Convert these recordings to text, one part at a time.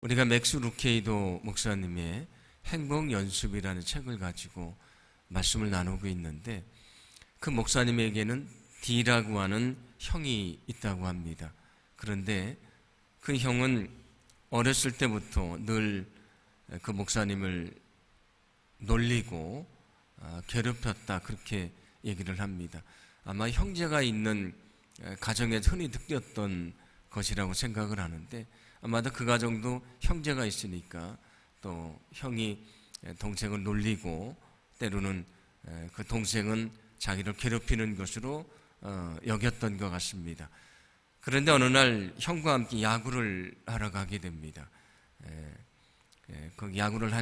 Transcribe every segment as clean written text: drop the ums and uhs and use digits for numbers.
우리가 맥스 루케이도 목사님의 행복 연습이라는 책을 가지고 말씀을 나누고 있는데, 그 목사님에게는 D라고 하는 형이 있다고 합니다. 그런데 그 형은 어렸을 때부터 늘 그 목사님을 놀리고 괴롭혔다, 그렇게 얘기를 합니다. 아마 형제가 있는 가정에 흔히 느꼈던 것이라고 생각을 하는데, 아마도 그 가정도 형제가 있으니까 또 형이 동생을 놀리고 때로는 그 동생은 자기를 괴롭히는 것으로 여겼던 것 같습니다. 그런데 어느 날 형과 함께 야구를 하러 가게 됩니다. 그 야구를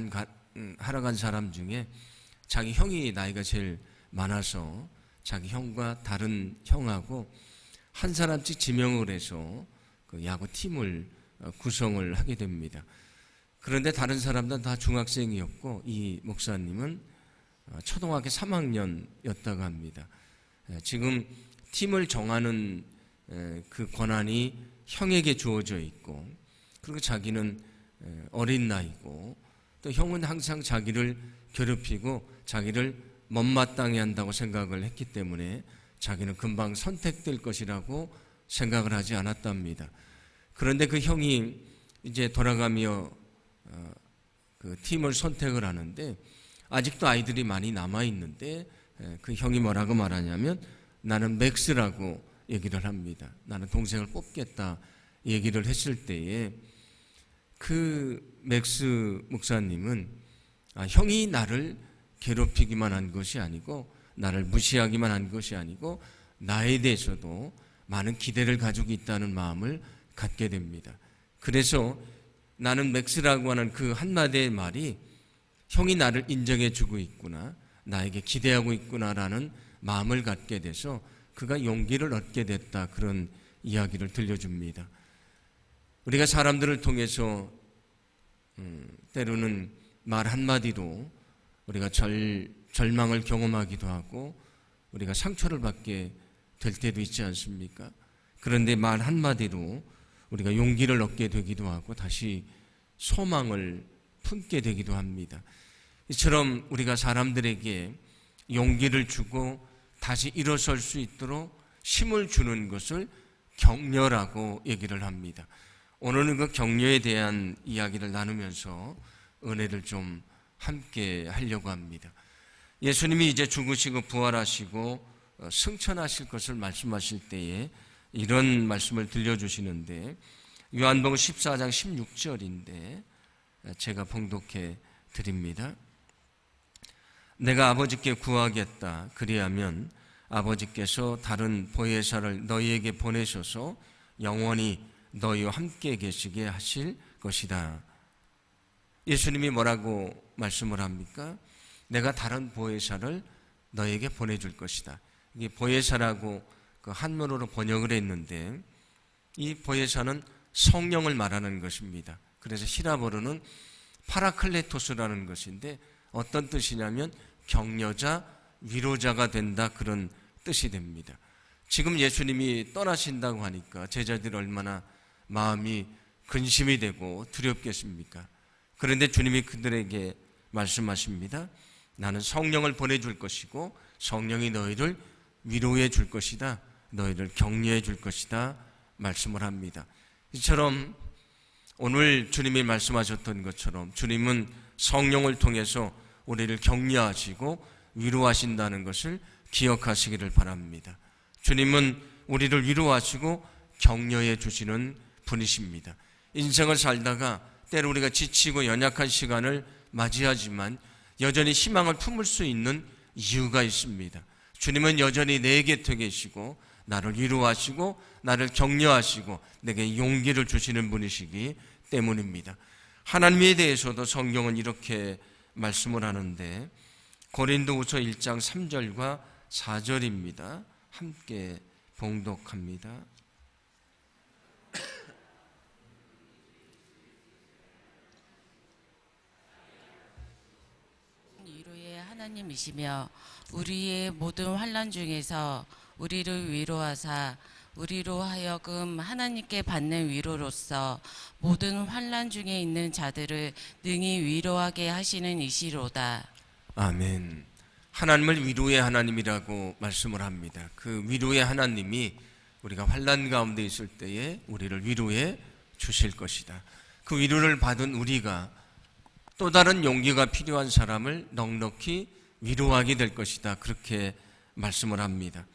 하러 간 사람 중에 자기 형이 나이가 제일 많아서 자기 형과 다른 형하고 한 사람씩 지명을 해서 그 야구팀을 구성을 하게 됩니다. 그런데 다른 사람들은 다 중학생이었고 이 목사님은 초등학교 3학년이었다고 합니다. 지금 팀을 정하는 그 권한이 형에게 주어져 있고, 그리고 자기는 어린 나이고, 또 형은 항상 자기를 괴롭히고 자기를 못마땅해 한다고 생각을 했기 때문에 자기는 금방 선택될 것이라고 생각을 하지 않았답니다. 그런데 그 형이 이제 돌아가며 그 팀을 선택을 하는데, 아직도 아이들이 많이 남아있는데 그 형이 뭐라고 말하냐면 나는 맥스라고 얘기를 합니다. 나는 동생을 뽑겠다 얘기를 했을 때에 그 맥스 목사님은 형이 나를 괴롭히기만 한 것이 아니고, 나를 무시하기만 한 것이 아니고, 나에 대해서도 많은 기대를 가지고 있다는 마음을 갖게 됩니다. 그래서 나는 맥스라고 하는 그 한마디의 말이 형이 나를 인정해 주고 있구나, 나에게 기대하고 있구나라는 마음을 갖게 돼서 그가 용기를 얻게 됐다, 그런 이야기를 들려줍니다. 우리가 사람들을 통해서 때로는 말 한마디로 우리가 절망을 경험하기도 하고 우리가 상처를 받게 될 때도 있지 않습니까? 그런데 말 한마디로 우리가 용기를 얻게 되기도 하고 다시 소망을 품게 되기도 합니다. 이처럼 우리가 사람들에게 용기를 주고 다시 일어설 수 있도록 힘을 주는 것을 격려라고 얘기를 합니다. 오늘은 그 격려에 대한 이야기를 나누면서 은혜를 좀 함께 하려고 합니다. 예수님이 이제 죽으시고 부활하시고 승천하실 것을 말씀하실 때에 이런 말씀을 들려주시는데, 요한복음 14장 16절인데 제가 봉독해 드립니다. 내가 아버지께 구하겠다. 그리하면 아버지께서 다른 보혜사를 너희에게 보내셔서 영원히 너희와 함께 계시게 하실 것이다. 예수님이 뭐라고 말씀을 합니까? 내가 다른 보혜사를 너에게 보내줄 것이다. 이게 보혜사라고 그 한문으로 번역을 했는데, 이 보혜사는 성령을 말하는 것입니다. 그래서 히라보로는 파라클레토스라는 것인데 어떤 뜻이냐면 격려자, 위로자가 된다, 그런 뜻이 됩니다. 지금 예수님이 떠나신다고 하니까 제자들이 얼마나 마음이 근심이 되고 두렵겠습니까? 그런데 주님이 그들에게 말씀하십니다. 나는 성령을 보내줄 것이고 성령이 너희를 위로해 줄 것이다, 너희를 격려해 줄 것이다 말씀을 합니다. 이처럼 오늘 주님이 말씀하셨던 것처럼 주님은 성령을 통해서 우리를 격려하시고 위로하신다는 것을 기억하시기를 바랍니다. 주님은 우리를 위로하시고 격려해 주시는 분이십니다. 인생을 살다가 때로 우리가 지치고 연약한 시간을 맞이하지만 여전히 희망을 품을 수 있는 이유가 있습니다. 주님은 여전히 내 곁에 계시고 나를 위로하시고 나를 격려하시고 내게 용기를 주시는 분이시기 때문입니다. 하나님에 대해서도 성경은 이렇게 말씀을 하는데, 고린도후서 1장 3절과 4절입니다. 함께 봉독합니다. 위로의 하나님이시며 우리의 모든 환난 중에서 우리를 위로하사 우리로 하여금 하나님께 받는 위로로서 모든 환난 중에 있는 자들을 능히 위로하게 하시는 이시로다. 아멘. 하나님을 위로의 하나님이라고 말씀을 합니다. 그 위로의 하나님이 우리가 환난 가운데 있을 때에 우리를 위로해 주실 것이다. 그 위로를 받은 우리가 또 다른 용기가 필요한 사람을 넉넉히 위로하게 될 것이다. 그렇게 말씀을 합니다.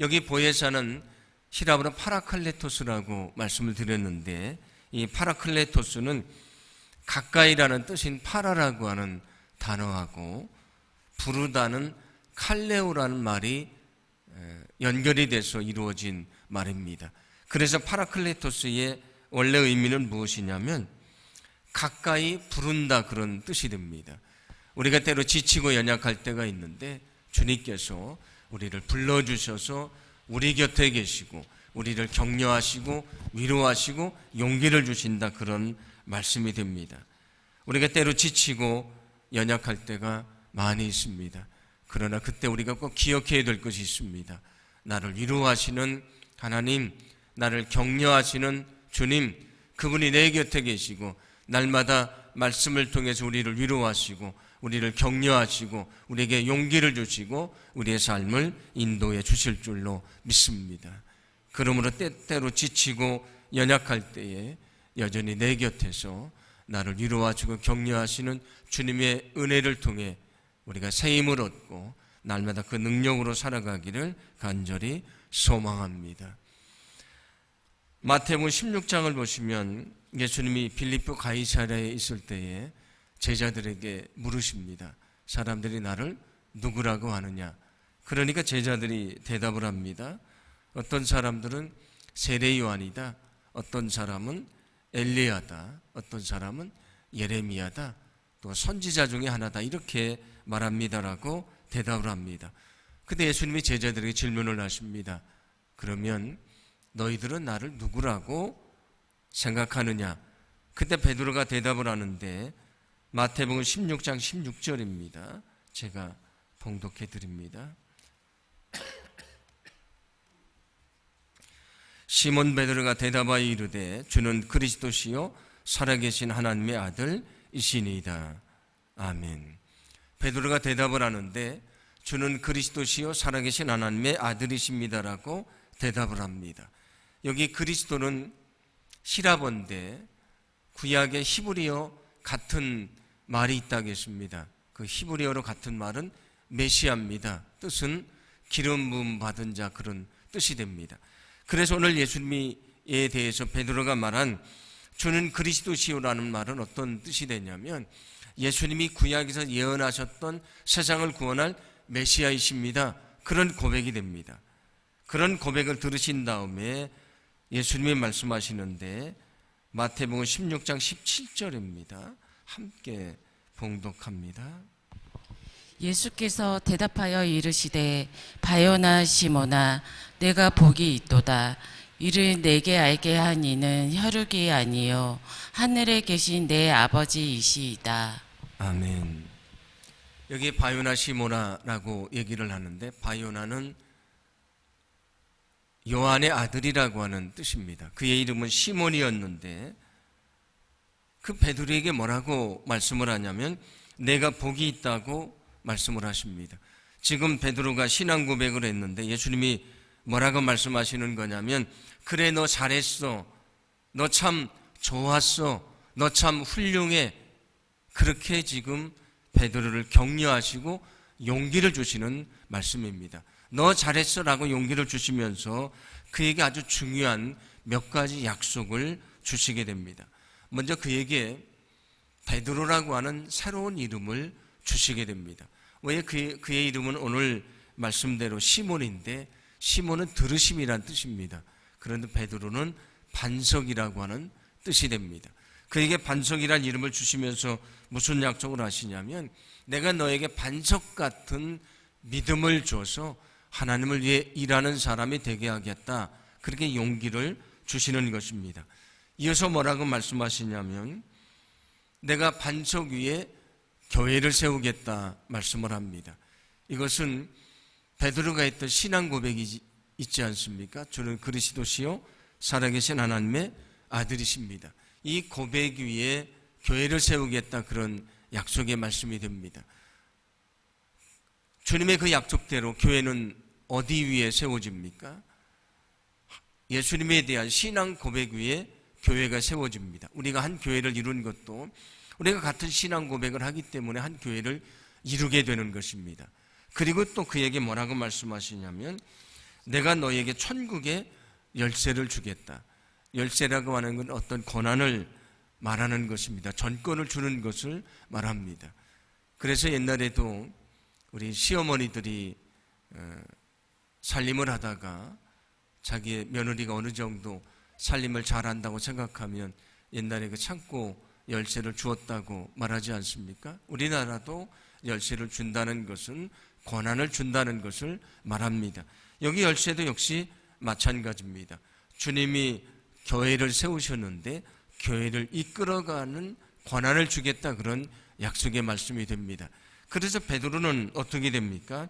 여기 보혜사는 히라브로 파라클레토스라고 말씀을 드렸는데, 이 파라클레토스는 가까이라는 뜻인 파라라고 하는 단어하고 부르다는 칼레오라는 말이 연결이 돼서 이루어진 말입니다. 그래서 파라클레토스의 원래 의미는 무엇이냐면 가까이 부른다, 그런 뜻이 됩니다. 우리가 때로 지치고 연약할 때가 있는데 주님께서 우리를 불러주셔서 우리 곁에 계시고 우리를 격려하시고 위로하시고 용기를 주신다, 그런 말씀이 됩니다. 우리가 때로 지치고 연약할 때가 많이 있습니다. 그러나 그때 우리가 꼭 기억해야 될 것이 있습니다. 나를 위로하시는 하나님, 나를 격려하시는 주님, 그분이 내 곁에 계시고 날마다 말씀을 통해서 우리를 위로하시고 우리를 격려하시고 우리에게 용기를 주시고 우리의 삶을 인도해 주실 줄로 믿습니다. 그러므로 때때로 지치고 연약할 때에 여전히 내 곁에서 나를 위로하시고 격려하시는 주님의 은혜를 통해 우리가 새 힘을 얻고 날마다 그 능력으로 살아가기를 간절히 소망합니다. 마태복음 16장을 보시면 예수님이 빌립보 가이사랴에 있을 때에 제자들에게 물으십니다. 사람들이 나를 누구라고 하느냐? 그러니까 제자들이 대답을 합니다. 어떤 사람들은 세례 요한이다, 어떤 사람은 엘리야다, 어떤 사람은 예레미야다, 또 선지자 중에 하나다, 이렇게 말합니다라고 대답을 합니다. 근데 예수님이 제자들에게 질문을 하십니다. 그러면 너희들은 나를 누구라고 생각하느냐? 그때 베드로가 대답을 하는데 마태복음 16장 16절입니다. 제가 봉독해 드립니다. 시몬 베드로가 대답하여 이르되 주는 그리스도시요 살아계신 하나님의 아들이시니이다. 아멘. 베드로가 대답을 하는데 주는 그리스도시요 살아계신 하나님의 아들이십니다라고 대답을 합니다. 여기 그리스도는 히라본데 구약의 히브리어 같은 말이 있다고 했습니다. 그 히브리어로 같은 말은 메시아입니다. 뜻은 기름 부음 받은 자, 그런 뜻이 됩니다. 그래서 오늘 예수님에 대해서 베드로가 말한 주는 그리스도시요라는 말은 어떤 뜻이 되냐면 예수님이 구약에서 예언하셨던 세상을 구원할 메시아이십니다, 그런 고백이 됩니다. 그런 고백을 들으신 다음에 예수님이 말씀하시는데 마태복음 16장 17절입니다. 함께 봉독합니다. 예수께서 대답하여 이르시되 바요나 시모나 내가 복이 있도다. 이를 내게 알게 한 이는 혈육이 아니요 하늘에 계신 내 아버지이시이다. 아멘. 여기 바요나 시모나라고 얘기를 하는데 바요나는 요한의 아들이라고 하는 뜻입니다. 그의 이름은 시몬이었는데 그 베드로에게 뭐라고 말씀을 하냐면 내가 복이 있다고 말씀을 하십니다. 지금 베드로가 신앙 고백을 했는데 예수님이 뭐라고 말씀하시는 거냐면 그래, 너 잘했어, 너 참 좋았어, 너 참 훌륭해, 그렇게 지금 베드로를 격려하시고 용기를 주시는 말씀입니다. 너 잘했어 라고 용기를 주시면서 그에게 아주 중요한 몇 가지 약속을 주시게 됩니다. 먼저 그에게 베드로라고 하는 새로운 이름을 주시게 됩니다. 왜? 그의 이름은 오늘 말씀대로 시몬인데 시몬은 들으심이란 뜻입니다. 그런데 베드로는 반석이라고 하는 뜻이 됩니다. 그에게 반석이란 이름을 주시면서 무슨 약속을 하시냐면 내가 너에게 반석 같은 믿음을 줘서 하나님을 위해 일하는 사람이 되게 하겠다, 그렇게 용기를 주시는 것입니다. 이어서 뭐라고 말씀하시냐면 내가 반석 위에 교회를 세우겠다 말씀을 합니다. 이것은 베드로가 했던 신앙 고백이 있지 않습니까? 주는 그리스도시요 살아계신 하나님의 아들이십니다. 이 고백 위에 교회를 세우겠다, 그런 약속의 말씀이 됩니다. 주님의 그 약속대로 교회는 어디 위에 세워집니까? 예수님에 대한 신앙 고백 위에 교회가 세워집니다. 우리가 한 교회를 이룬 것도 우리가 같은 신앙 고백을 하기 때문에 한 교회를 이루게 되는 것입니다. 그리고 또 그에게 뭐라고 말씀하시냐면, 내가 너에게 천국의 열쇠를 주겠다. 열쇠라고 하는 건 어떤 권한을 말하는 것입니다. 전권을 주는 것을 말합니다. 그래서 옛날에도 우리 시어머니들이 살림을 하다가 자기의 며느리가 어느 정도 살림을 잘한다고 생각하면 옛날에 그 창고 열쇠를 주었다고 말하지 않습니까? 우리나라도 열쇠를 준다는 것은 권한을 준다는 것을 말합니다. 여기 열쇠도 역시 마찬가지입니다. 주님이 교회를 세우셨는데 교회를 이끌어가는 권한을 주겠다, 그런 약속의 말씀이 됩니다. 그래서 베드로는 어떻게 됩니까?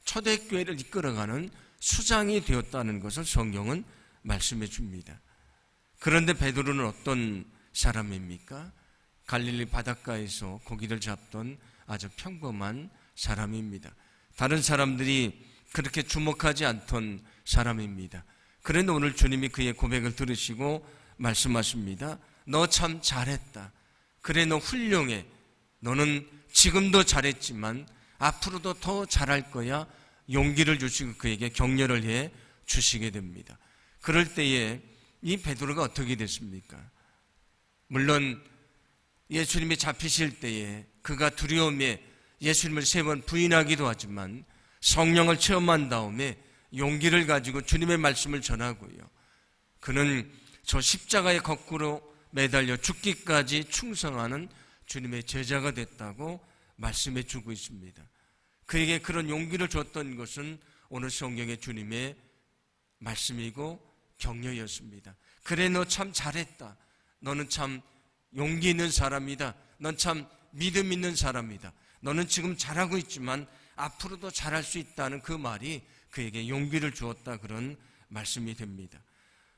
초대교회를 이끌어가는 수장이 되었다는 것을 성경은 말씀해 줍니다. 그런데 베드로는 어떤 사람입니까? 갈릴리 바닷가에서 고기를 잡던 아주 평범한 사람입니다. 다른 사람들이 그렇게 주목하지 않던 사람입니다. 그런데 오늘 주님이 그의 고백을 들으시고 말씀하십니다. 너 참 잘했다. 그래, 너 훌륭해. 너는 지금도 잘했지만 앞으로도 더 잘할 거야. 용기를 주시고 그에게 격려를 해 주시게 됩니다. 그럴 때에 이 베드로가 어떻게 됐습니까? 물론 예수님이 잡히실 때에 그가 두려움에 예수님을 3번 부인하기도 하지만 성령을 체험한 다음에 용기를 가지고 주님의 말씀을 전하고요. 그는 저 십자가에 거꾸로 매달려 죽기까지 충성하는 주님의 제자가 됐다고 말씀해 주고 있습니다. 그에게 그런 용기를 줬던 것은 오늘 성경의 주님의 말씀이고 격려였습니다. 그래, 너 참 잘했다. 너는 참 용기 있는 사람이다. 넌 참 믿음 있는 사람이다. 너는 지금 잘하고 있지만 앞으로도 잘할 수 있다는 그 말이 그에게 용기를 주었다, 그런 말씀이 됩니다.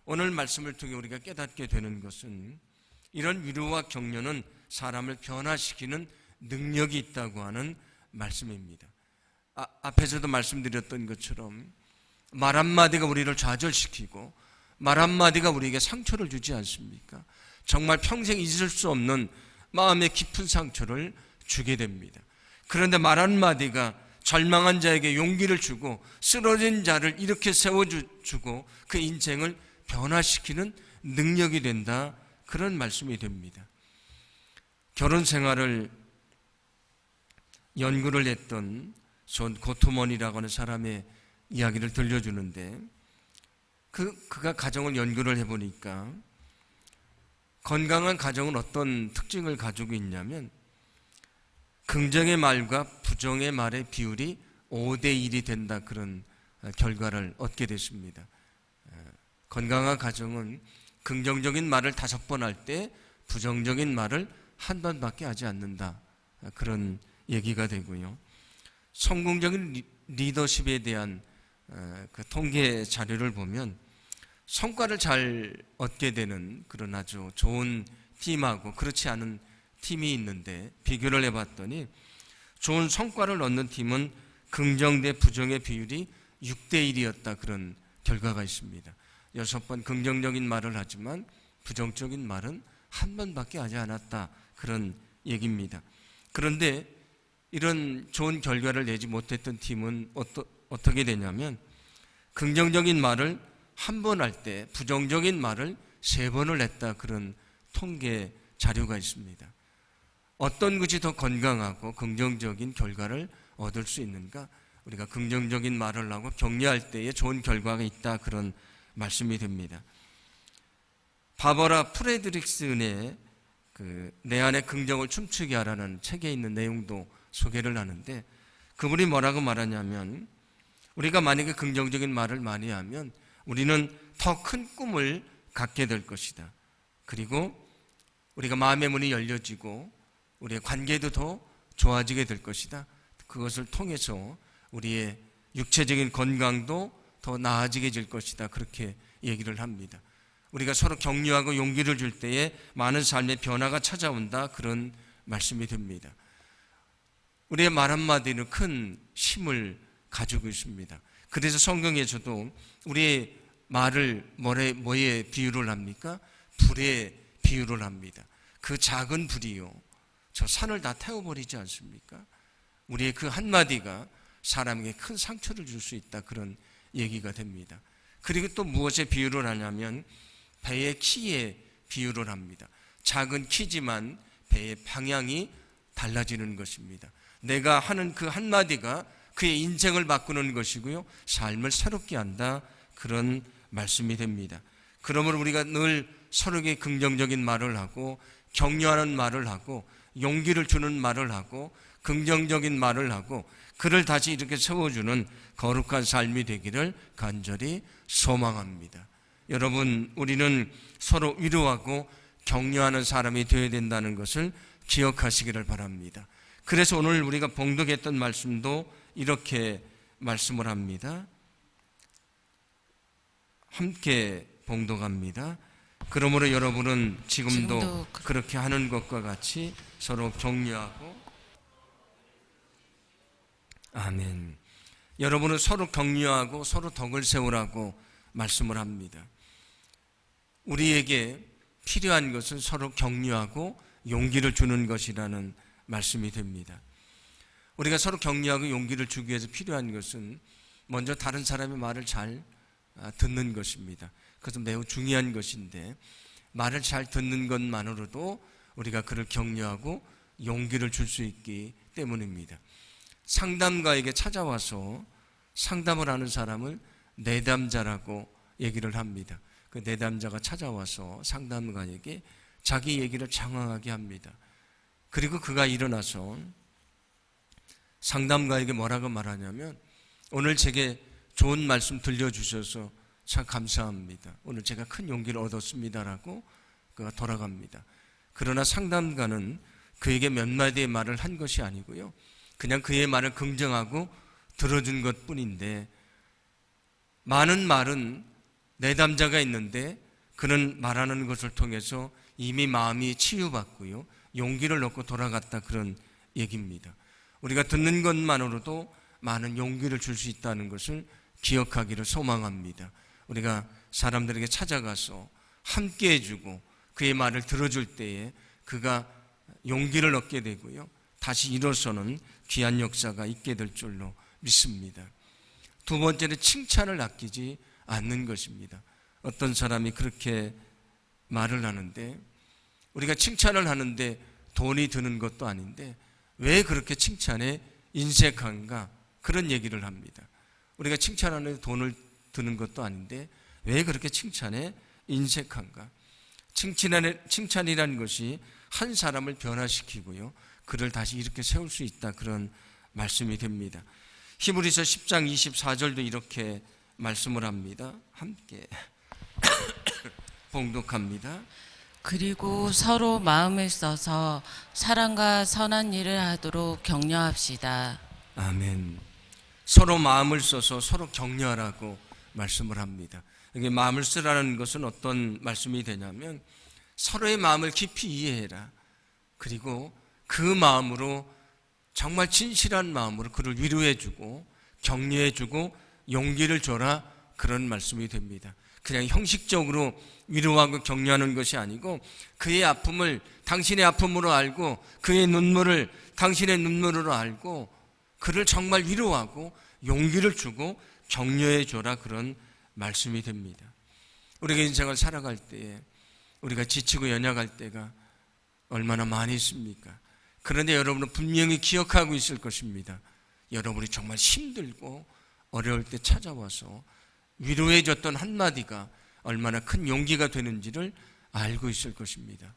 오늘 말씀을 통해 우리가 깨닫게 되는 것은 이런 위로와 격려는 사람을 변화시키는 능력이 있다고 하는 말씀입니다. 앞에서도 말씀드렸던 것처럼 말 한마디가 우리를 좌절시키고 말 한마디가 우리에게 상처를 주지 않습니까? 정말 평생 잊을 수 없는 마음의 깊은 상처를 주게 됩니다. 그런데 말 한마디가 절망한 자에게 용기를 주고 쓰러진 자를 이렇게 세워주고 그 인생을 변화시키는 능력이 된다, 그런 말씀이 됩니다. 결혼 생활을 연구를 했던 존 고트먼이라고 하는 사람의 이야기를 들려주는데 그가 가정을 연구를 해보니까 건강한 가정은 어떤 특징을 가지고 있냐면 긍정의 말과 부정의 말의 비율이 5대1이 된다, 그런 결과를 얻게 됐습니다. 건강한 가정은 긍정적인 말을 5번 할 때 부정적인 말을 1번밖에 하지 않는다, 그런 얘기가 되고요. 성공적인 리더십에 대한 그 통계 자료를 보면 성과를 잘 얻게 되는 그런 아주 좋은 팀하고 그렇지 않은 팀이 있는데 비교를 해봤더니 좋은 성과를 얻는 팀은 긍정 대 부정의 비율이 6대1이었다, 그런 결과가 있습니다. 6번 긍정적인 말을 하지만 부정적인 말은 1번밖에 하지 않았다, 그런 얘기입니다. 그런데 이런 좋은 결과를 내지 못했던 팀은 어떻게 되냐면 긍정적인 말을 1번 할 때 부정적인 말을 3번을 했다, 그런 통계 자료가 있습니다. 어떤 것이 더 건강하고 긍정적인 결과를 얻을 수 있는가? 우리가 긍정적인 말을 하고 격려할 때에 좋은 결과가 있다, 그런 말씀이 됩니다. 바버라 프레드릭슨의 내 안의 긍정을 춤추게 하라는 책에 있는 내용도 소개를 하는데 그분이 뭐라고 말하냐면 우리가 만약에 긍정적인 말을 많이 하면 우리는 더 큰 꿈을 갖게 될 것이다. 그리고 우리가 마음의 문이 열려지고 우리의 관계도 더 좋아지게 될 것이다. 그것을 통해서 우리의 육체적인 건강도 더 나아지게 될 것이다. 그렇게 얘기를 합니다. 우리가 서로 격려하고 용기를 줄 때에 많은 삶의 변화가 찾아온다. 그런 말씀이 됩니다. 우리의 말 한마디는 큰 힘을 가지고 있습니다. 그래서 성경에서도 우리의 말을 뭐에 비유를 합니까? 불에 비유를 합니다. 그 작은 불이요, 저 산을 다 태워버리지 않습니까? 우리의 그 한마디가 사람에게 큰 상처를 줄 수 있다. 그런 얘기가 됩니다. 그리고 또 무엇에 비유를 하냐면 배의 키에 비유를 합니다. 작은 키지만 배의 방향이 달라지는 것입니다. 내가 하는 그 한마디가 그의 인생을 바꾸는 것이고요, 삶을 새롭게 한다. 그런 말씀이 됩니다. 그러므로 우리가 늘 서로에게 긍정적인 말을 하고 격려하는 말을 하고 용기를 주는 말을 하고 긍정적인 말을 하고 그를 다시 이렇게 세워주는 거룩한 삶이 되기를 간절히 소망합니다. 여러분, 우리는 서로 위로하고 격려하는 사람이 되어야 된다는 것을 기억하시기를 바랍니다. 그래서 오늘 우리가 봉독했던 말씀도 이렇게 말씀을 합니다. 함께 봉독합니다. 그러므로 여러분은 지금도 그렇게 하는 것과 같이 서로 격려하고, 아멘. 여러분은 서로 격려하고 서로 덕을 세우라고 말씀을 합니다. 우리에게 필요한 것은 서로 격려하고 용기를 주는 것이라는 말씀이 됩니다. 우리가 서로 격려하고 용기를 주기 위해서 필요한 것은 먼저 다른 사람의 말을 잘 듣는 것입니다. 그것은 매우 중요한 것인데, 말을 잘 듣는 것만으로도 우리가 그를 격려하고 용기를 줄 수 있기 때문입니다. 상담가에게 찾아와서 상담을 하는 사람을 내담자라고 얘기를 합니다. 그 내담자가 찾아와서 상담가에게 자기 얘기를 장황하게 합니다. 그리고 그가 일어나서 상담가에게 뭐라고 말하냐면, 오늘 제게 좋은 말씀 들려주셔서 참 감사합니다. 오늘 제가 큰 용기를 얻었습니다라고 그가 돌아갑니다. 그러나 상담가는 그에게 몇 마디의 말을 한 것이 아니고요, 그냥 그의 말을 긍정하고 들어준 것뿐인데, 많은 말은 내담자가 있는데 그는 말하는 것을 통해서 이미 마음이 치유받고요, 용기를 얻고 돌아갔다. 그런 얘기입니다. 우리가 듣는 것만으로도 많은 용기를 줄 수 있다는 것을 기억하기를 소망합니다. 우리가 사람들에게 찾아가서 함께 해주고 그의 말을 들어줄 때에 그가 용기를 얻게 되고요, 다시 일어서는 귀한 역사가 있게 될 줄로 믿습니다. 두 번째는 칭찬을 아끼지 않는 것입니다. 어떤 사람이 그렇게 말을 하는데, 우리가 칭찬을 하는데 돈이 드는 것도 아닌데 왜 그렇게 칭찬에 인색한가, 그런 얘기를 합니다. 우리가 칭찬하는데 돈을 드는 것도 아닌데 왜 그렇게 칭찬에 인색한가. 칭찬이라는 것이 한 사람을 변화시키고요, 그를 다시 이렇게 세울 수 있다. 그런 말씀이 됩니다. 히브리서 10장 24절도 이렇게 말씀을 합니다. 함께 봉독합니다. 그리고 서로 마음을 써서 사랑과 선한 일을 하도록 격려합시다. 아멘. 서로 마음을 써서 서로 격려하라고 말씀을 합니다. 여기 마음을 쓰라는 것은 어떤 말씀이 되냐면, 서로의 마음을 깊이 이해해라. 그리고 그 마음으로, 정말 진실한 마음으로 그를 위로해주고 격려해주고 용기를 줘라. 그런 말씀이 됩니다. 그냥 형식적으로 위로하고 격려하는 것이 아니고, 그의 아픔을 당신의 아픔으로 알고 그의 눈물을 당신의 눈물으로 알고 그를 정말 위로하고 용기를 주고 격려해 줘라. 그런 말씀이 됩니다. 우리가 인생을 살아갈 때에 우리가 지치고 연약할 때가 얼마나 많이 있습니까? 그런데 여러분은 분명히 기억하고 있을 것입니다. 여러분이 정말 힘들고 어려울 때 찾아와서 위로해 줬던 한마디가 얼마나 큰 용기가 되는지를 알고 있을 것입니다.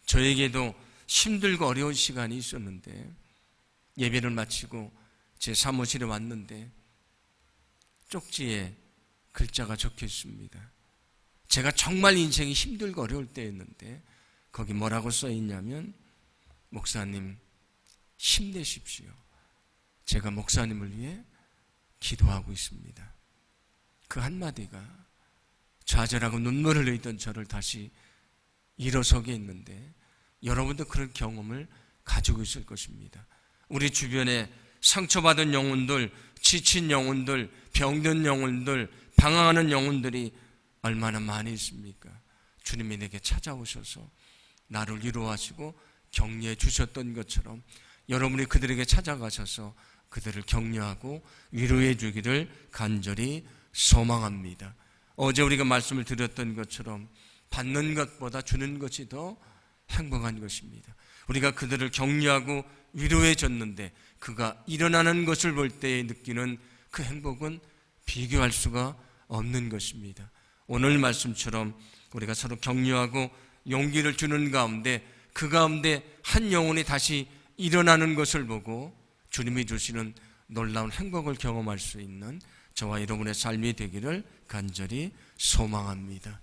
저에게도 힘들고 어려운 시간이 있었는데, 예배를 마치고 제 사무실에 왔는데 쪽지에 글자가 적혀 있습니다. 제가 정말 인생이 힘들고 어려울 때였는데 거기 뭐라고 써 있냐면, 목사님 힘내십시오. 제가 목사님을 위해 기도하고 있습니다. 그 한마디가 좌절하고 눈물을 흘리던 저를 다시 일어서게 했는데, 여러분도 그런 경험을 가지고 있을 것입니다. 우리 주변에 상처받은 영혼들, 지친 영혼들, 병든 영혼들, 방황하는 영혼들이 얼마나 많이 있습니까? 주님이 내게 찾아오셔서 나를 위로하시고 격려해 주셨던 것처럼 여러분이 그들에게 찾아가셔서 그들을 격려하고 위로해 주기를 간절히 소망합니다. 어제 우리가 말씀을 드렸던 것처럼 받는 것보다 주는 것이 더 행복한 것입니다. 우리가 그들을 격려하고 위로해 줬는데 그가 일어나는 것을 볼 때에 느끼는 그 행복은 비교할 수가 없는 것입니다. 오늘 말씀처럼 우리가 서로 격려하고 용기를 주는 가운데 그 가운데 한 영혼이 다시 일어나는 것을 보고 주님이 주시는 놀라운 행복을 경험할 수 있는 저와 여러분의 삶이 되기를 간절히 소망합니다.